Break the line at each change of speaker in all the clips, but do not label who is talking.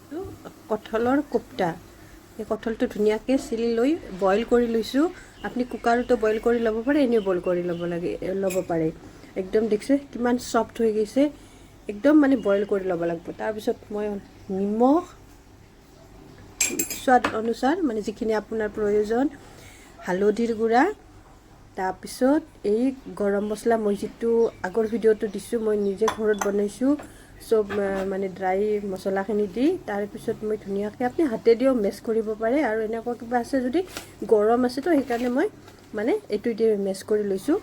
কঁঠালৰ কোপ্তা এই কঁঠালটো ধুনীয়াকৈ চিলি লৈ বইল কৰি লৈছোঁ আপুনি কুকাৰতো বইল কৰি ল'ব পাৰে এনেও বইল কৰি ল'ব পাৰে একদম দেখিছে কিমান সফ্ট হৈ গৈছে একদম মানে বইল কৰি ল'ব লাগিব তাৰপিছত মই নিমখ স্বাদ অনুসাৰ মানে যিখিনি আপোনাৰ প্ৰয়োজন হালধিৰ গুড়া তাৰপিছত এই গৰম মছলা মই যিটো আগৰ ভিডিঅ'টো দিছোঁ মই নিজে ঘৰত বনাইছোঁ চব মানে ড্ৰাই মছলাখিনি দি তাৰপিছত মই ধুনীয়াকৈ আপুনি হাতেদিও মেছ কৰিব পাৰে আৰু এনেকুৱা কিবা আছে যদি গৰম আছে তো সেইকাৰণে মই মানে এইটো দি মেছ কৰি লৈছোঁ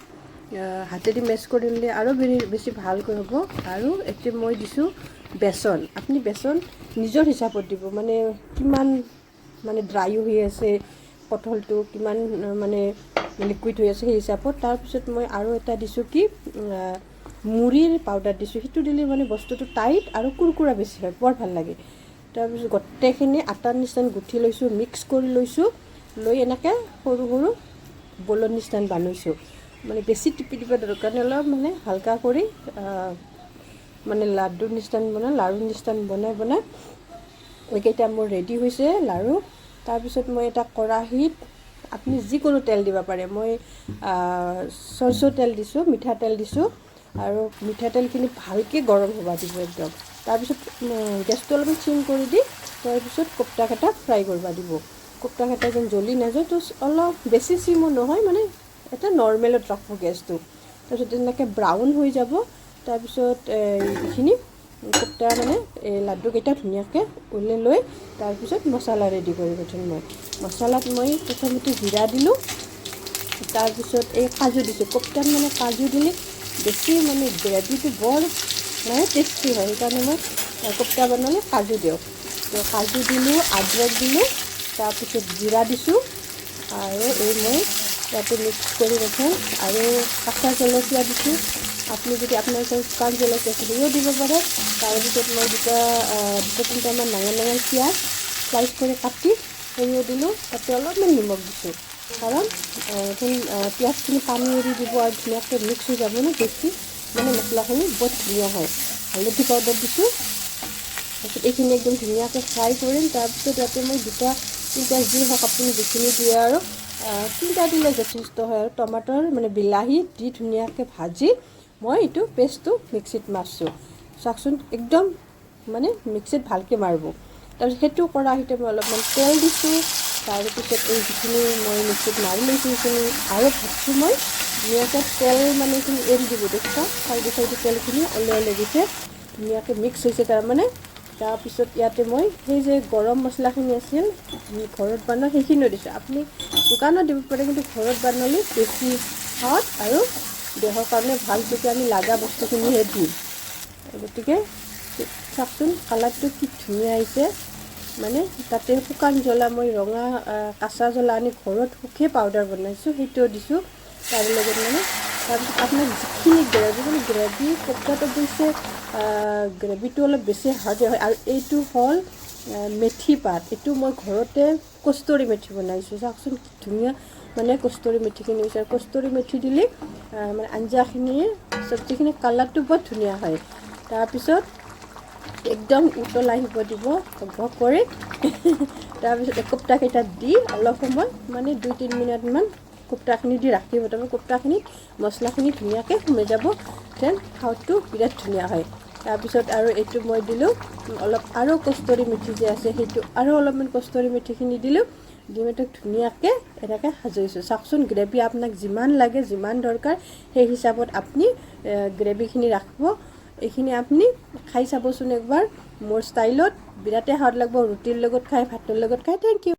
হাতেদি মেছ কৰি ল'লে আৰু বেছি ভালকৈ হ'ব আৰু এতিয়া মই দিছোঁ বেচন আপুনি বেচন নিজৰ হিচাপত দিব মানে কিমান মানে ড্ৰাইও হৈ আছে কঁঠালটো কিমান মানে লিকুইড হৈ আছে সেই হিচাপত তাৰপিছত মই আৰু এটা দিছোঁ কি মুড়িৰ পাউডাৰ দিছোঁ সেইটো দিলে মানে বস্তুটো টাইট আৰু কুৰকুৰা বেছি হয় বৰ ভাল লাগে তাৰপিছত গোটেইখিনি আটাৰ নিচিনা গুঠি লৈছোঁ মিক্স কৰি লৈছোঁ লৈ এনেকৈ সৰু সৰু বলৰ নিচিনা বানাইছোঁ মানে বেছি টিপি দিব দৰকাৰ নাই অলপ মানে হালকা কৰি মানে লাডুৰ নিচিনা লাড়ুৰ নিচিনা বনাই এইকেইটা মোৰ ৰেডি হৈছে লাড়ু তাৰপিছত মই এটা কেৰাহীত আপুনি যিকোনো তেল দিব পাৰে মই সৰষৰ তেল দিছোঁ মিঠাতেল দিছোঁ আৰু মিঠাতেলখিনি ভালকৈ গৰম হ'ব দিব একদম তাৰপিছত গেছটো অলপমান চিম কৰি দি তাৰপিছত কোপ্তাকেইটা ফ্ৰাই কৰিব দিব কোপ্তাকেইটা যেন জ্বলি নাযায় তো অলপ বেছি চিমো নহয় মানে এটা নৰ্মেলত ৰাখব গেছটো তাৰপিছত তেনেকৈ ব্ৰাউন হৈ যাব তাৰপিছত এইখিনি কোপ্তা মানে এই লাড্ডুকেইটা ধুনীয়াকৈ ওলাই লৈ তাৰপিছত মছলা ৰেডি কৰিব দিম মই মছলাত মই প্ৰথমতে জিৰা দিলোঁ তাৰপিছত এই কাজু দিছোঁ কোপ্তাত মানে কাজু দিলে বেছি মানে গ্ৰেভিটো বৰ মানে টেষ্টি হয় সেইকাৰণে মই কোপ্তা বনালে কাজু দিওঁ তো কাজু দিলোঁ আদৰক দিলোঁ তাৰপিছত জিৰা দিছোঁ আৰু এই মই ইয়াতে মিক্স কৰি ৰাখোঁ আৰু কেঁচা জলকীয়া দিছোঁ আপুনি যদি আপোনাৰ ওচৰত শুকান জলকীয়া দিও দিব পাৰে তাৰপিছত মই দুটা তিনিটামান ডাঙৰ পিঁয়াজ স্লাইচ কৰি কাটি সেও দিলোঁ তাতে অলপমান নিমখ দিছোঁ কাৰণ পিঁয়াজখিনি পানী এৰি দিব আৰু ধুনীয়াকৈ মিক্স হৈ যাব ন বেছি মানে মছলাখিনি বৰ ধুনীয়া হয় হালধি পাউডাৰ দিছোঁ তাৰপিছত এইখিনি একদম ধুনীয়াকৈ ফ্ৰাই কৰিম তাৰপিছত ইয়াতে মই দুটা তিনিটা যি হওক আপুনি যিখিনি দিয়ে আৰু তিনিটা দিলে যথেষ্ট হয় আৰু টমাটৰ মানে বিলাহী দি ধুনীয়াকৈ ভাজি মই এইটো পেষ্টটো মিক্সিত মাৰিছোঁ চাওকচোন একদম মানে মিক্সিত ভালকৈ মাৰিব তাৰপিছত সেইটো কেৰাহীতে মই অলপমান তেল দিছোঁ তাৰপিছত এই যিখিনি মই মিক্সিত মাৰি লৈছোঁ সেইখিনি আৰু ভাজছোঁ মই ধুনীয়াকৈ তেল মানে এইখিনি এৰি দিব দেখিছা চাইডে তেলখিনি ওলাই গৈছে ধুনীয়াকৈ মিক্স হৈছে তাৰপিছত ইয়াতে মই সেই যে গৰম মছলাখিনি আছিল ঘৰত বনোৱা সেইখিনিও দিছোঁ আপুনি দোকানত দিব পাৰে কিন্তু ঘৰত বনালে বেছি সৎ আৰু দেহৰ কাৰণে ভাল যদি আমি লাগা বস্তুখিনিহে দিম গতিকে চাওকচোন কালাৰটো কি ধুনীয়া আহিছে মানে তাতে শুকান জ্বলা মই ৰঙা কাঁচা জ্বলা আনি ঘৰত শুকিয়ে পাউডাৰ বনাইছোঁ সেইটোও দিছোঁ তাৰ লগত মানে তাৰপিছত আপোনাক যিখিনি গ্ৰেভি কোপ্তাটো দিছে গ্ৰেভিটো অলপ বেছি হাৰ্ড হয় আৰু এইটো হ'ল মেথি পাত এইটো মই ঘৰতে কষ্টুৰি মেথি বনাইছোঁ চাওকচোন কি ধুনীয়া মানে কষ্টুৰি মেথিখিনি হৈছে আৰু কষ্টুৰি মেথি দিলে মানে আঞ্জাখিনিৰ চব্জিখিনি কালাৰটো বৰ ধুনীয়া হয় তাৰপিছত একদম উতলাই আহিব দিব ভক কৰি তাৰপিছত কোপ্তাকেইটা দি অলপ সময় মানে 2-3 মিনিটমান কোপ্তাখিনি দি ৰাখিব তাৰপৰা কোপ্তাখিনিত মছলাখিনি ধুনীয়াকৈ সোমাই যাব যেন খাওঁটো বিৰাট ধুনীয়া হয় তাৰপিছত আৰু এইটো মই দিলোঁ অলপ আৰু কষ্টুৰি মেথি যে আছে সেইটো আৰু অলপমান কষ্টুৰি মেথিখিনি দিলোঁ দি মেলি ধুনীয়াকৈ এনেকৈ সাজৰিছোঁ চাওকচোন গ্ৰেভি আপোনাক যিমান লাগে যিমান দৰকাৰ সেই হিচাপত আপুনি গ্ৰেভিখিনি ৰাখিব এইখিনি আপুনি খাই চাবচোন একবাৰ মোৰ ষ্টাইলত বিৰাটেই সোৱাদ লাগিব ৰুটিৰ লগত খাই ভাতৰ লগত খাই থেংক ইউ